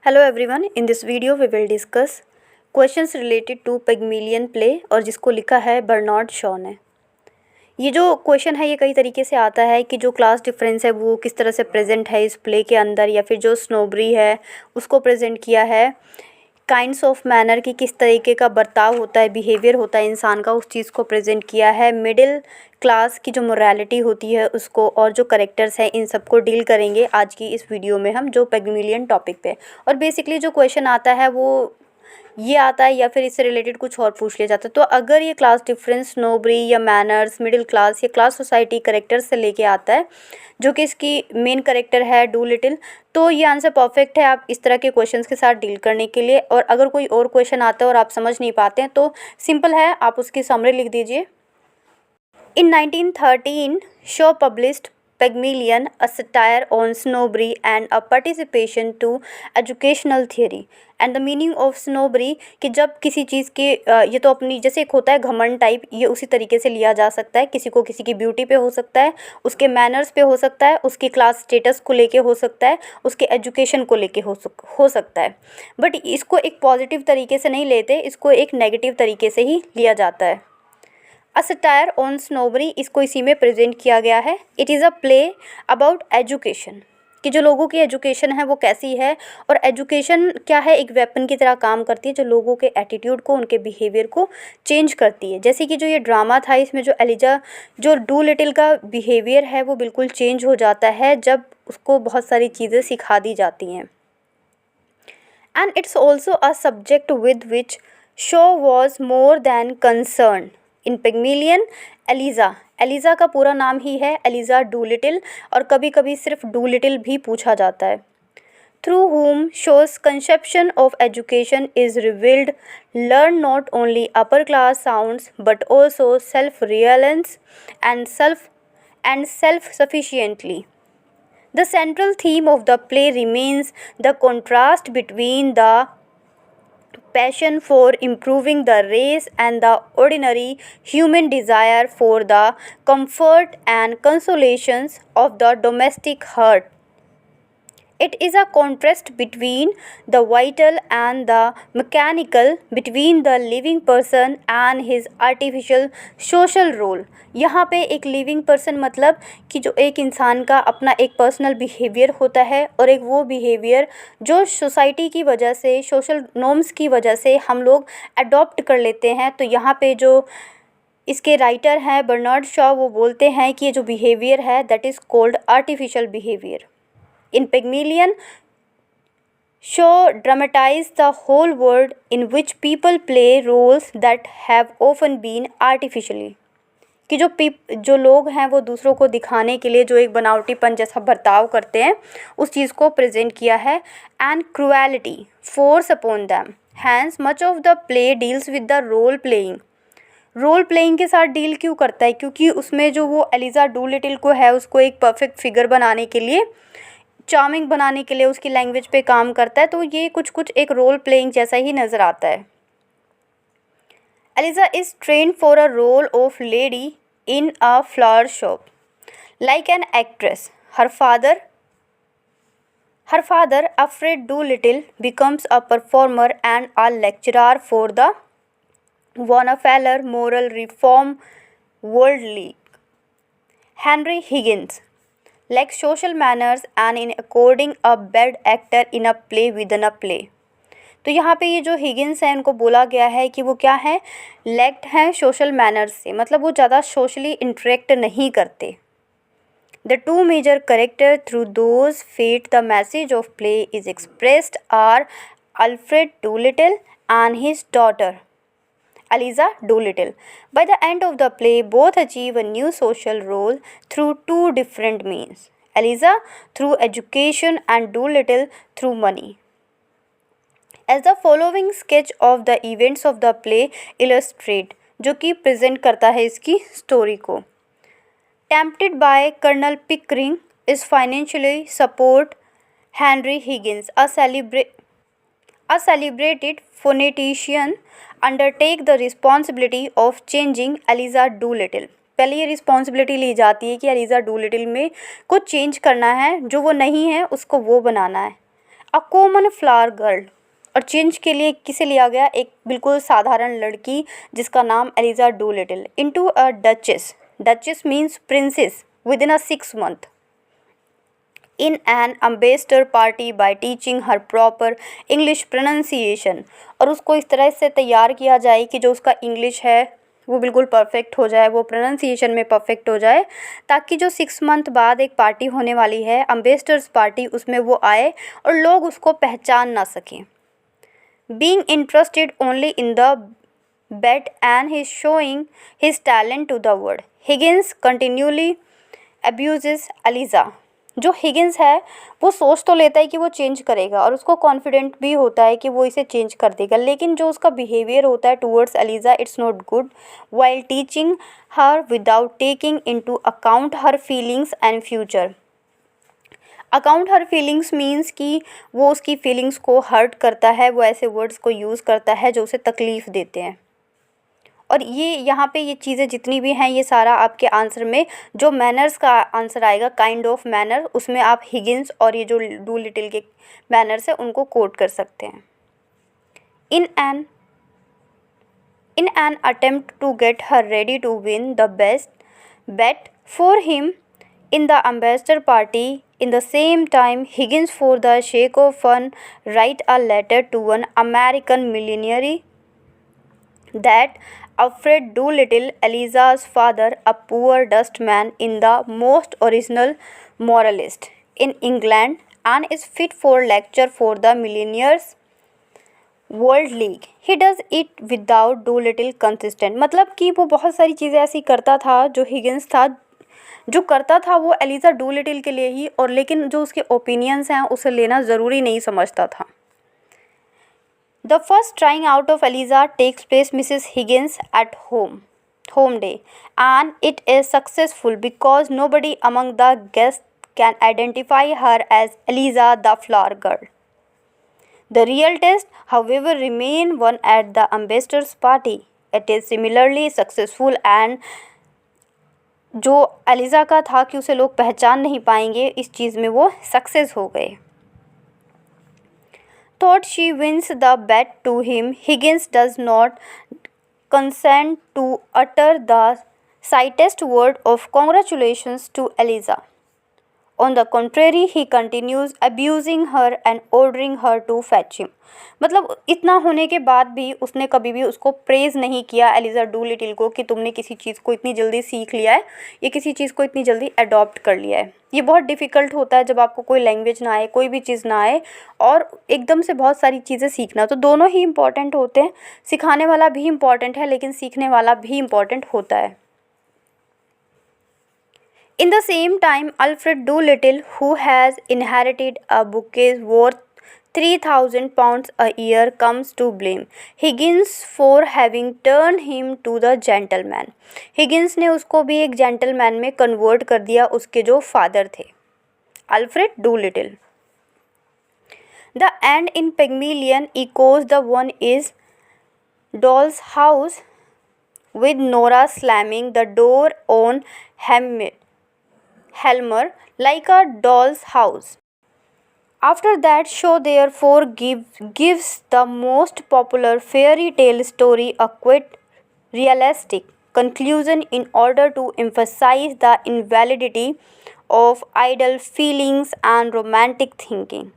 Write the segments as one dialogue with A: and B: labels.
A: Hello everyone, in this video we will discuss questions related to Pygmalion play और जिसको लिखा है Bernard Shaw ने। ये जो क्वेश्चन है ये कई तरीके से आता है कि जो क्लास डिफरेंस है वो किस तरह से प्रेजेंट है इस प्ले के अंदर, या फिर जो स्नोबरी है उसको प्रेजेंट किया है, काइंड्स ऑफ मैनर की किस तरीके का बर्ताव होता है, बिहेवियर होता है इंसान का, उस चीज़ को प्रेजेंट किया है, मिडिल क्लास की जो मोरालिटी होती है उसको, और जो करेक्टर्स हैं इन सबको डील करेंगे आज की इस वीडियो में हम जो पिग्मेलियन टॉपिक पे। और बेसिकली जो क्वेश्चन आता है वो ये आता है या फिर इससे रिलेटेड कुछ और पूछ लिया जाता है। तो अगर ये क्लास डिफरेंस स्नोबरी या मैनर्स, मिडिल क्लास या क्लास सोसाइटी करेक्टर्स से लेके आता है जो कि इसकी मेन करेक्टर है डू लिटिल, तो ये आंसर परफेक्ट है आप इस तरह के क्वेश्चंस के साथ डील करने के लिए। और अगर कोई और क्वेश्चन आता है और आप समझ नहीं पाते हैं तो सिंपल है, आप उसकी समरी लिख दीजिए। In 1913, Shaw published Pygmalion, a satire on snobbery and a participation to educational theory. And the meaning of snobbery कि जब किसी चीज़ के ये तो अपनी जैसे एक होता है घमंड टाइप, ये उसी तरीके से लिया जा सकता है। किसी को किसी की ब्यूटी पे हो सकता है, उसके मैनर्स पे हो सकता है, उसकी क्लास स्टेटस को लेके हो सकता है, उसके एजुकेशन को लेके हो सकता है। बट इसको एक पॉजिटिव तरीके से नहीं लेते, इसको एक नेगेटिव तरीके से ही लिया जाता है। अ सटायर ऑन स्नोबरी, इसको इसी में प्रेजेंट किया गया है। It is a play about education कि जो लोगों की एजुकेशन है वो कैसी है, और एजुकेशन क्या है, एक वेपन की तरह काम करती है जो लोगों के एटीट्यूड को, उनके बिहेवियर को चेंज करती है। जैसे कि जो ये ड्रामा था इसमें जो एलिजा, जो डू लिटिल का बिहेवियर है वो बिल्कुल चेंज हो जाता है जब उसको बहुत सारी चीज़ें सिखा दी जाती हैं। And it's also a subject with which show was more than concern. In Pygmalion Eliza का पूरा नाम ही है एलिज़ा डू लिटिल, और कभी कभी सिर्फ डू लिटिल भी पूछा जाता है। Through whom Shaw's conception of education is revealed, learn not only upper class sounds but also self-reliance and self-sufficiently. The central theme of the play remains the contrast between the passion for improving the race and the ordinary human desire for the comfort and consolations of the domestic hearth. It is a contrast between the vital and the mechanical, between the living person and his artificial social role. यहाँ पे एक living person मतलब कि जो एक इंसान का अपना एक पर्सनल बिहेवियर होता है, और एक वो बिहेवियर जो सोसाइटी की वजह से, सोशल नॉर्म्स की वजह से हम लोग अडॉप्ट कर लेते हैं। तो यहाँ पे जो इसके राइटर हैं बर्नार्ड शॉ, वो बोलते हैं कि ये जो बिहेवियर है that is called artificial behaviour. In Pygmalion, Shaw dramatized the whole world in which people play roles that have often been artificially. कि जो लोग हैं वो दूसरों को दिखाने के लिए जो एक बनावटीपन जैसा बर्ताव करते हैं उस चीज़ को प्रेजेंट किया है। And cruelty force upon them, hence much of the play deals with the role playing के साथ डील क्यों करता है, क्योंकि उसमें जो वो एलिज़ा डू लिटिल को है उसको एक परफेक्ट फिगर बनाने के लिए, चार्मिंग बनाने के लिए उसकी लैंग्वेज पे काम करता है। तो ये कुछ एक रोल प्लेइंग जैसा ही नज़र आता है। Eliza is trained for a role of lady in a flower shop like an actress. Her father Alfred Doolittle becomes a performer and a lecturer for the Wonnefeller Moral Reform World League. Henry Higgins like social manners and in according a bad actor in a play within a play. तो यहाँ पे ये जो Higgins हैं उनको बोला गया है कि वो क्या है, लैक्ड हैं सोशल मैनर्स से, मतलब वो ज़्यादा सोशली इंटरेक्ट नहीं करते। The two major characters through those fate the message of play is expressed are Alfred Doolittle and his daughter Eliza Doolittle. By the end of the play, both achieve a new social role through two different means. Eliza through education and Doolittle through money. As the following sketch of the events of the play illustrate, जो कि present करता है इसकी story को। Tempted by Colonel Pickering is financially support Henry Higgins, a celebrated phonetician, undertake the responsibility of changing Eliza Doolittle. पहले ये responsibility ली जाती है कि एलिज़ा डू लिटिल में कुछ चेंज करना है, जो वो नहीं है उसको वो बनाना है। अ कॉमन फ्लावर गर्ल, और चेंज के लिए किसे लिया गया, एक बिल्कुल साधारण लड़की जिसका नाम Eliza Doolittle, into a duchess, duchess means princess, within a 6 month in an ambassador party by teaching her proper English pronunciation, और उसको इस तरह से तैयार किया जाए कि जो उसका इंग्लिश है वो बिल्कुल परफेक्ट हो जाए, वो प्रोनाउंसिएशन में परफेक्ट हो जाए, ताकि जो 6 month बाद एक पार्टी होने वाली है अम्बेसडर्स पार्टी, उसमें वो आए और लोग उसको पहचान ना सकें. Being interested only in the bet and his showing his talent to the world, Higgins continually abuses Eliza. जो हिगिंस है वो सोच तो लेता है कि वो चेंज करेगा और उसको कॉन्फिडेंट भी होता है कि वो इसे चेंज कर देगा, लेकिन जो उसका बिहेवियर होता है towards Eliza it's not good, while teaching her without taking into account her feelings and future. Account her feelings means कि वो उसकी फीलिंग्स को हर्ट करता है, वो ऐसे वर्ड्स को यूज़ करता है जो उसे तकलीफ़ देते हैं. और ये यहाँ पे ये चीज़ें जितनी भी हैं ये सारा आपके आंसर में जो मैनर्स का आंसर आएगा, काइंड ऑफ मैनर, उसमें आप हिगिंस और ये जो डूलिटिल के मैनर्स है उनको कोट कर सकते हैं. In an attempt to get her ready to win the best bet for him in the ambassador party. In the same time, Higgins, for the sake of fun, write a letter to an American millionaire that Alfred Doolittle, Eliza's father, a poor dustman in the most original moralist in England, and is fit for lecture for the millionaires world league. He does it without Doolittle consistent, मतलब कि वो बहुत सारी चीज़ें ऐसी करता था, जो हिगिंस था जो करता था वो एलिजा डूलिटिल के लिए ही, और लेकिन जो उसके ओपिनियंस हैं उसे लेना ज़रूरी नहीं समझता था. The first trying out of Eliza takes place Mrs Higgins at home day and it is successful because nobody among the guest can identify her as Eliza the flower girl. The real test, however, remain one at the ambassador's party. It is similarly successful and जो Elijah का था कि उसे लोग पहचान नहीं पाएंगे, इस चीज़ में वो सक्सेस हो गए. Thought she wins the bet to him, Higgins does not consent to utter the slightest word of congratulations to Eliza. On the contrary, he continues abusing her and ordering her to fetch him. मतलब इतना होने के बाद भी उसने कभी भी उसको प्रेज़ नहीं किया एलिजा डूलिटिल को कि तुमने किसी चीज़ को इतनी जल्दी सीख लिया है या किसी चीज़ को इतनी जल्दी अडॉप्ट कर लिया है. ये बहुत डिफ़िकल्ट होता है जब आपको कोई लैंग्वेज ना आए, कोई भी चीज़ ना आए और एकदम से बहुत सारी चीज़ें सीखना. तो दोनों ही इम्पॉर्टेंट होते हैं, सिखाने वाला भी इम्पॉर्टेंट है लेकिन सीखने वाला भी इम्पॉर्टेंट होता है. In the same time, Alfred Doolittle, who has inherited a bouquet worth £3,000 a year, comes to blame Higgins for having turned him to the gentleman. Higgins ने उसको भी एक जेंटलमैन में कन्वर्ट कर दिया, उसके जो फादर थे Alfred Doolittle. The end in Pygmalion echoes the one is Doll's House, with Nora slamming the door on Helmer like a doll's house. After that show therefore gives the most popular fairy tale story a quite realistic conclusion in order to emphasize the invalidity of idle feelings and romantic thinking.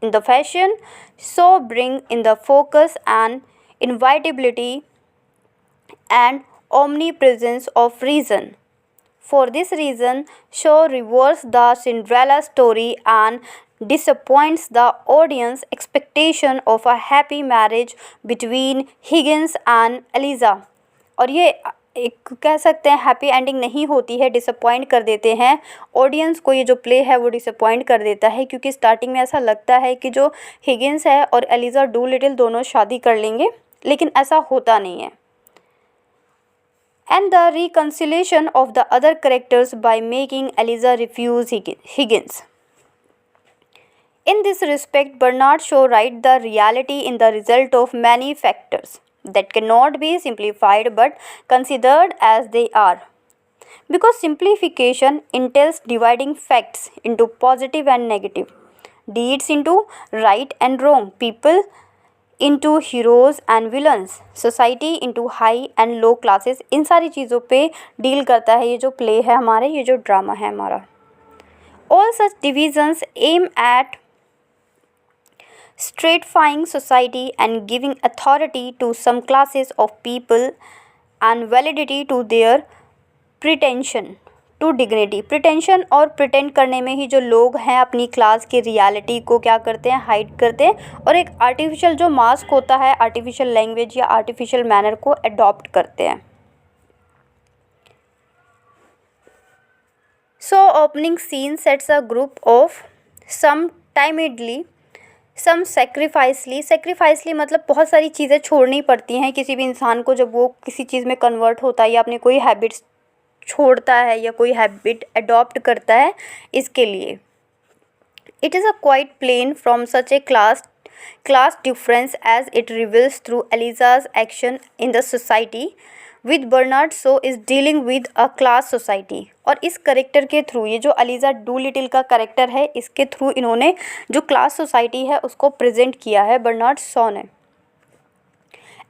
A: In the fashion so bring in the focus and inevitability and omnipresence of reason. For this reason, Shaw reverses the Cinderella story and disappoints the audience expectation of a happy marriage between Higgins and Eliza. और ये एक कह सकते हैं happy ending नहीं होती है, disappoint कर देते हैं ऑडियंस को. ये जो प्ले है वो डिसअपॉइंट कर देता है क्योंकि स्टार्टिंग में ऐसा लगता है कि जो हिगिंस है और एलिजा डूलिटिल दोनों शादी कर लेंगे, लेकिन ऐसा होता नहीं है. And the reconciliation of the other characters by making Eliza refuse Higgins. In this respect, Bernard Shaw writes the reality in the result of many factors that cannot be simplified but considered as they are. Because simplification entails dividing facts into positive and negative. Deeds into right and wrong, people into heroes and villains, society into high and low classes. इन सारी चीज़ों पे deal करता है ये जो play है हमारे, ये जो ड्रामा है हमारा। All such divisions aim at stratifying society and giving authority to some classes of people and validity to their pretension to dignity। Pretension और प्रिटेंड करने में ही जो लोग हैं अपनी क्लास की रियलिटी को क्या करते हैं, हाइड करते हैं, और एक आर्टिफिशियल जो मास्क होता है, आर्टिफिशियल लैंग्वेज या आर्टिफिशियल मैनर को अडॉप्ट करते हैं। So opening scene sets a group of some timidly some sacrificially मतलब बहुत सारी चीज़ें छोड़नी पड़ती हैं किसी भी इंसान को जब वो किसी चीज़ में कन्वर्ट होता है या अपनी कोई हैबिट छोड़ता है या कोई हैबिट अडॉप्ट करता है, इसके लिए। It is a quite plain from such a class difference as it reveals through Eliza's action in the society with Bernard Shaw is dealing with a class society। और इस करेक्टर के through, ये जो Aliza Doolittle का character है, इसके through इन्होंने जो क्लास सोसाइटी है उसको प्रेजेंट किया है बर्नार्ड शॉ ने।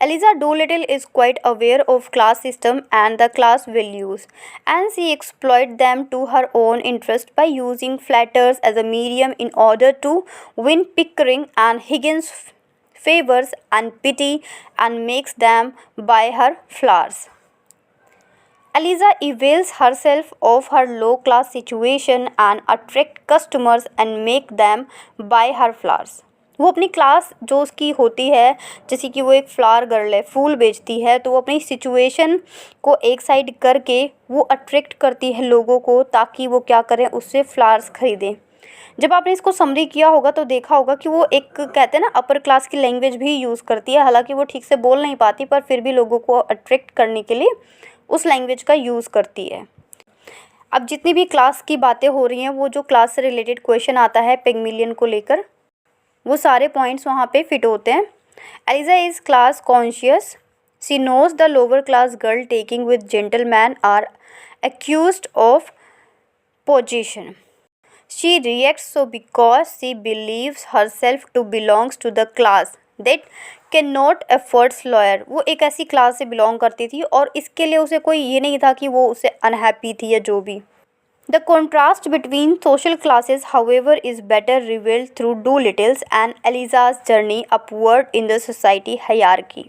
A: Eliza Doolittle is quite aware of class system and the class values, and she exploits them to her own interest by using flatters as a medium in order to win Pickering and Higgins' favors and pity and makes them buy her flowers. Eliza avails herself of her low-class situation and attract customers and make them buy her flowers। वो अपनी class जो उसकी होती है, जैसे कि वो एक फ्लावर गर्ल है, फूल बेचती है, तो वो अपनी सिचुएशन को एक साइड करके वो अट्रैक्ट करती है लोगों को ताकि वो क्या करें, उससे फ्लावर्स खरीदें। जब आपने इसको समरी किया होगा तो देखा होगा कि वो एक कहते हैं ना अपर क्लास की लैंग्वेज भी यूज़ करती है, हालांकि वो ठीक से बोल नहीं पाती पर फिर भी लोगों को अट्रैक्ट करने के लिए उस लैंग्वेज का यूज़ करती है। अब जितनी भी क्लास की बातें हो रही हैं, वो जो क्लास से रिलेटेड क्वेश्चन आता है पिग्मिलियन को लेकर, वो सारे पॉइंट्स वहाँ पे फिट होते हैं। Eliza is class conscious, she knows the lower class girl taking with gentleman are accused of possession. She reacts so because she believes herself to belongs to the class that cannot afford lawyer। वो एक ऐसी class से belong करती थी और इसके लिए उसे कोई ये नहीं था कि वो उसे अनहैप्पी थी या जो भी। The contrast between social classes, however, is better revealed through Doolittle's and Eliza's journey upward in the society hierarchy।